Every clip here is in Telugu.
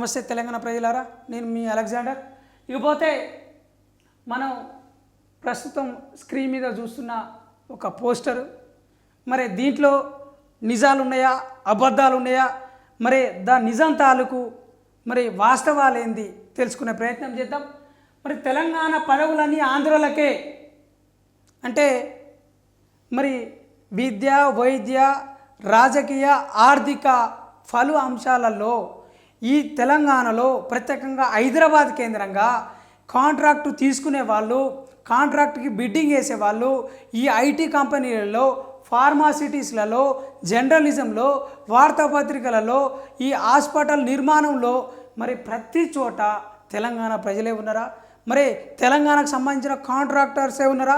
నమస్తే తెలంగాణ ప్రజలారా, నేను మీ అలెగ్జాండర్. ఇకపోతే మనం ప్రస్తుతం స్క్రీన్ మీద చూస్తున్న ఒక పోస్టర్, మరి దీంట్లో నిజాలు ఉన్నాయా అబద్ధాలు ఉన్నాయా, మరి నిజం తాలూకు మరి వాస్తవాలు ఏంది తెలుసుకునే ప్రయత్నం చేద్దాం. మరి తెలంగాణ పదవులన్నీ ఆంధ్రులకే అంటే మరి విద్య, వైద్య, రాజకీయ, ఆర్థిక పలు అంశాలలో ఈ తెలంగాణలో ప్రత్యేకంగా హైదరాబాద్ కేంద్రంగా కాంట్రాక్టు తీసుకునే వాళ్ళు, కాంట్రాక్ట్కి బిడ్డింగ్ వేసేవాళ్ళు, ఈ ఐటీ కంపెనీలలో, ఫార్మాసిటీస్లలో, జర్నలిజంలో, వార్తాపత్రికలలో, ఈ హాస్పిటల్ నిర్మాణంలో మరి ప్రతి చోట తెలంగాణ ప్రజలే ఉన్నారా? మరి తెలంగాణకు సంబంధించిన కాంట్రాక్టర్సే ఉన్నారా?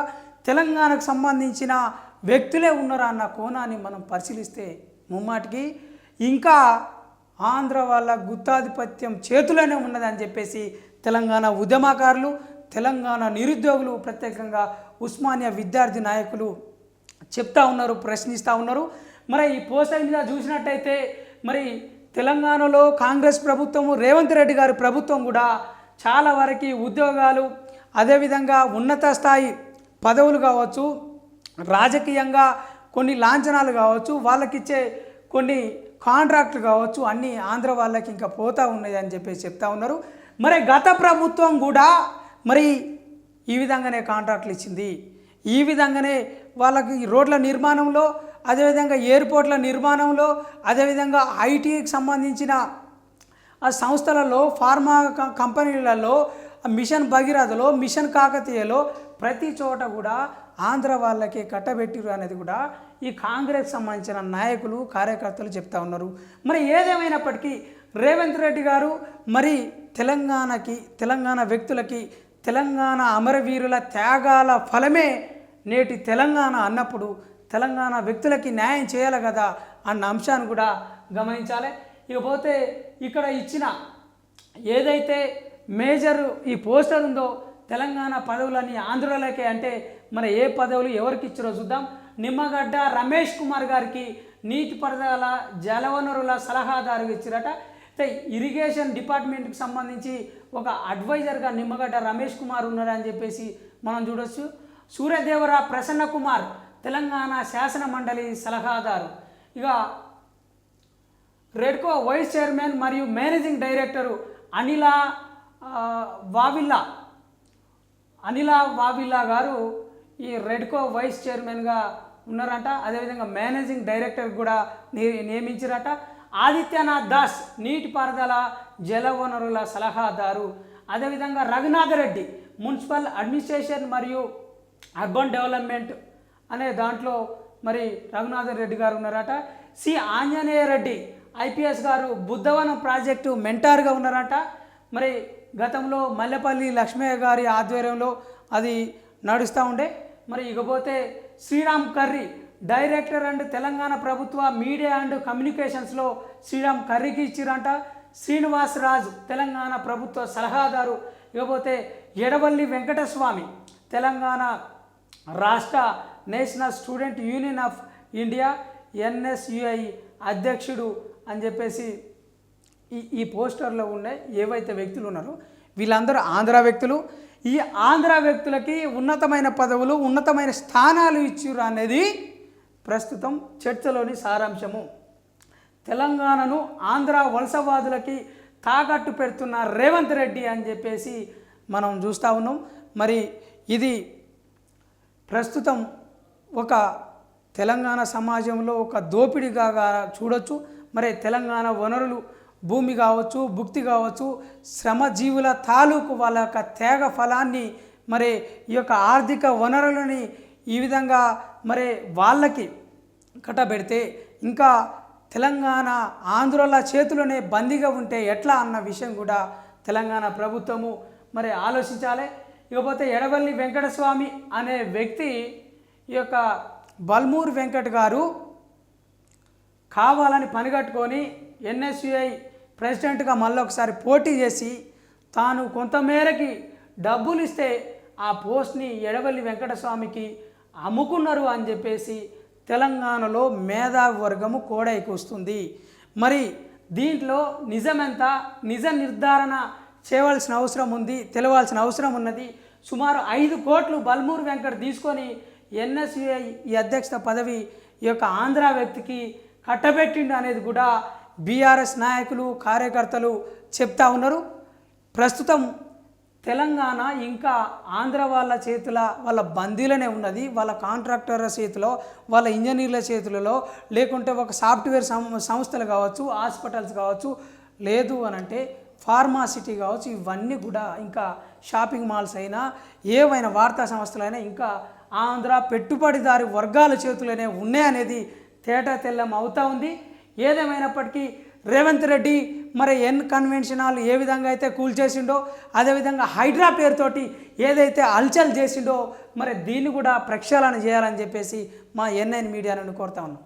తెలంగాణకు సంబంధించిన వ్యక్తులే ఉన్నారా అన్న కోణాన్ని మనం పరిశీలిస్తే ముమ్మాటికి ఇంకా ఆంధ్ర వాళ్ళ గుత్తాధిపత్యం చేతులోనే ఉన్నదని చెప్పేసి తెలంగాణ ఉద్యమకారులు, తెలంగాణ నిరుద్యోగులు, ప్రత్యేకంగా ఉస్మానియా విద్యార్థి నాయకులు చెప్తా ఉన్నారు, ప్రశ్నిస్తూ ఉన్నారు. మరి ఈ పోస్టర్ మీద చూసినట్టయితే మరి తెలంగాణలో కాంగ్రెస్ ప్రభుత్వము, రేవంత్ రెడ్డి గారి ప్రభుత్వం కూడా చాలా వరకు ఉద్యోగాలు, అదేవిధంగా ఉన్నత స్థాయి పదవులు కావచ్చు, రాజకీయంగా కొన్ని లాంఛనాలు కావచ్చు, వాళ్ళకిచ్చే కొన్ని కాంట్రాక్ట్లు కావచ్చు, అన్నీ ఆంధ్ర వాళ్ళకి ఇంకా పోతూ ఉన్నాయి అని చెప్పేసి చెప్తా ఉన్నారు. మరి గత ప్రభుత్వం కూడా మరి ఈ విధంగానే కాంట్రాక్ట్లు ఇచ్చింది, ఈ విధంగానే వాళ్ళకి రోడ్ల నిర్మాణంలో, అదేవిధంగా ఎయిర్పోర్ట్ల నిర్మాణంలో, అదేవిధంగా ఐటీకి సంబంధించిన ఆ సంస్థలలో, ఫార్మా కంపెనీలలో, మిషన్ భగీరథలో, మిషన్ కాకతీయలో ప్రతి చోట కూడా ఆంధ్ర వాళ్ళకి కట్టబెట్టిరు అనేది కూడా ఈ కాంగ్రెస్ సంబంధించిన నాయకులు, కార్యకర్తలు చెప్తా ఉన్నారు. మరి ఏదేమైనప్పటికీ రేవంత్ రెడ్డి గారు మరి తెలంగాణ వ్యక్తులకి, తెలంగాణ అమరవీరుల త్యాగాల ఫలమే నేటి తెలంగాణ అన్నప్పుడు తెలంగాణ వ్యక్తులకి న్యాయం చేయాలి కదా అన్న అంశాన్ని కూడా గమనించాలి. ఇకపోతే ఇక్కడ ఇచ్చిన ఏదైతే మేజర్ ఈ పోస్టర్ ఉందో, తెలంగాణ పదవులన్నీ ఆంధ్రులకే అంటే మరి ఏ పదవులు ఎవరికి ఇచ్చారో చూద్దాం. నిమ్మగడ్డ రమేష్ కుమార్ గారికి నీటిపారుదల జలవనరుల సలహాదారుగా ఇచ్చారట. అయితే ఇరిగేషన్ డిపార్ట్మెంట్కి సంబంధించి ఒక అడ్వైజర్గా నిమ్మగడ్డ రమేష్ కుమార్ ఉన్నారని చెప్పేసి మనం చూడొచ్చు. సూర్యదేవర ప్రసన్న కుమార్ తెలంగాణ శాసన మండలి సలహాదారు. ఇక రెడ్కో వైస్ చైర్మన్ మరియు మేనేజింగ్ డైరెక్టరు అనిల వావిల్లా గారు ఈ రెడ్కో వైస్ చైర్మన్గా ఉన్నారంట. అదేవిధంగా మేనేజింగ్ డైరెక్టర్ కూడా నియమించారట. ఆదిత్యనాథ్ దాస్ నీటిపారుదల జలవనరుల సలహాదారు. అదేవిధంగా రఘునాథరెడ్డి మున్సిపల్ అడ్మినిస్ట్రేషన్ మరియు అర్బన్ డెవలప్మెంట్ అనే దాంట్లో మరి రఘునాథరెడ్డి గారు ఉన్నారట. సి ఆంజనేయ రెడ్డి ఐపీఎస్ గారు బుద్ధవనం ప్రాజెక్టు మెంటార్గా ఉన్నారట. మరి గతంలో మల్లెపల్లి లక్ష్మయ్య గారి ఆధ్వర్యంలో అది నడుస్తూ ఉండే. మరి ఇకపోతే శ్రీరామ్ కర్రీ డైరెక్టర్ అండ్ తెలంగాణ ప్రభుత్వ మీడియా అండ్ కమ్యూనికేషన్స్లో శ్రీరామ్ కర్రీకి ఇచ్చిరంట. శ్రీనివాస్ రాజు తెలంగాణ ప్రభుత్వ సలహాదారు. ఇకపోతే ఎడవల్లి వెంకటస్వామి తెలంగాణ రాష్ట్ర national student union of India NSUI అధ్యక్షుడు అని చెప్పేసి ఈ పోస్టర్లో ఉన్నాయి ఏవైతే వ్యక్తులు ఉన్నారో వీళ్ళందరూ ఆంధ్ర వ్యక్తులు. ఈ ఆంధ్ర వ్యక్తులకి ఉన్నతమైన పదవులు, ఉన్నతమైన స్థానాలు ఇచ్చిరు అనేది ప్రస్తుతం చర్చలోని సారాంశము. తెలంగాణను ఆంధ్ర వలసవాదులకి తాకట్టు పెడుతున్న రేవంత్ రెడ్డి అని చెప్పేసి మనం చూస్తూ ఉన్నాం. మరి ఇది ప్రస్తుతం ఒక తెలంగాణ సమాజంలో ఒక దోపిడీగా చూడొచ్చు. మరి తెలంగాణ వనరులు, భూమి కావచ్చు, భుక్తి కావచ్చు, శ్రమజీవుల తాలూకు వాళ్ళ యొక్క త్యాగ ఫలాన్ని, మరి ఈ యొక్క ఆర్థిక వనరులని ఈ విధంగా మరి వాళ్ళకి కట్టబెడితే ఇంకా తెలంగాణ ఆంధ్రుల చేతిలోనే బందీగా ఉంటే ఎట్లా అన్న విషయం కూడా తెలంగాణ ప్రభుత్వము మరి ఆలోచించాలి. ఇకపోతే ఎడవల్లి వెంకటస్వామి అనే వ్యక్తి, ఈ యొక్క బల్మూర్ వెంకట్ గారు కావాలని పనిగట్టుకొని NSUI ప్రెసిడెంట్గా మళ్ళీ ఒకసారి పోటీ చేసి తాను కొంతమేరకి డబ్బులు ఇస్తే ఆ పోస్ట్ని ఎడవల్లి వెంకటస్వామికి అమ్ముకున్నారు అని చెప్పేసి తెలంగాణలో మేధావి వర్గము కోడైకి వస్తుంది. మరి దీంట్లో నిజమెంత, నిజ నిర్ధారణ చేయవలసిన అవసరం ఉంది, తెలవాల్సిన అవసరం ఉన్నది. సుమారు 5 కోట్లు బల్మూరు వెంకట్ తీసుకొని ఎన్ఎస్యుఐ ఈ అధ్యక్షత పదవి ఈ యొక్క ఆంధ్ర వ్యక్తికి కట్టబెట్టిండు అనేది కూడా బీఆర్ఎస్ నాయకులు కార్యకర్తలు చెప్తా ఉన్నారు. ప్రస్తుతం తెలంగాణ ఇంకా ఆంధ్ర వాళ్ళ చేతుల వాళ్ళ బందీలనే ఉన్నది, వాళ్ళ కాంట్రాక్టర్ల చేతిలో, వాళ్ళ ఇంజనీర్ల చేతులలో, లేకుంటే ఒక సాఫ్ట్వేర్ సంస్థలు కావచ్చు, హాస్పిటల్స్ కావచ్చు, లేదు అని అంటే ఫార్మాసిటీ కావచ్చు, ఇవన్నీ కూడా ఇంకా షాపింగ్ మాల్స్ అయినా ఏవైనా వార్తా సంస్థలైనా ఇంకా ఆంధ్ర పెట్టుబడిదారి వర్గాల చేతులనే ఉన్నాయనేది తేటా తెల్లం అవుతా ఉంది. ఏదేమైనప్పటికీ రేవంత్ రెడ్డి మరి ఎన్ కన్వెన్షన్ హాల్ ఏ విధంగా అయితే కూల్చేసిండో, అదేవిధంగా హైడ్రా పేరుతోటి ఏదైతే హల్చల్ చేసిండో మరి దీన్ని కూడా ప్రక్షాళన చేయాలని చెప్పేసి మా ఎన్ఐన్ మీడియా నుండి కోరుతా ఉన్నాం.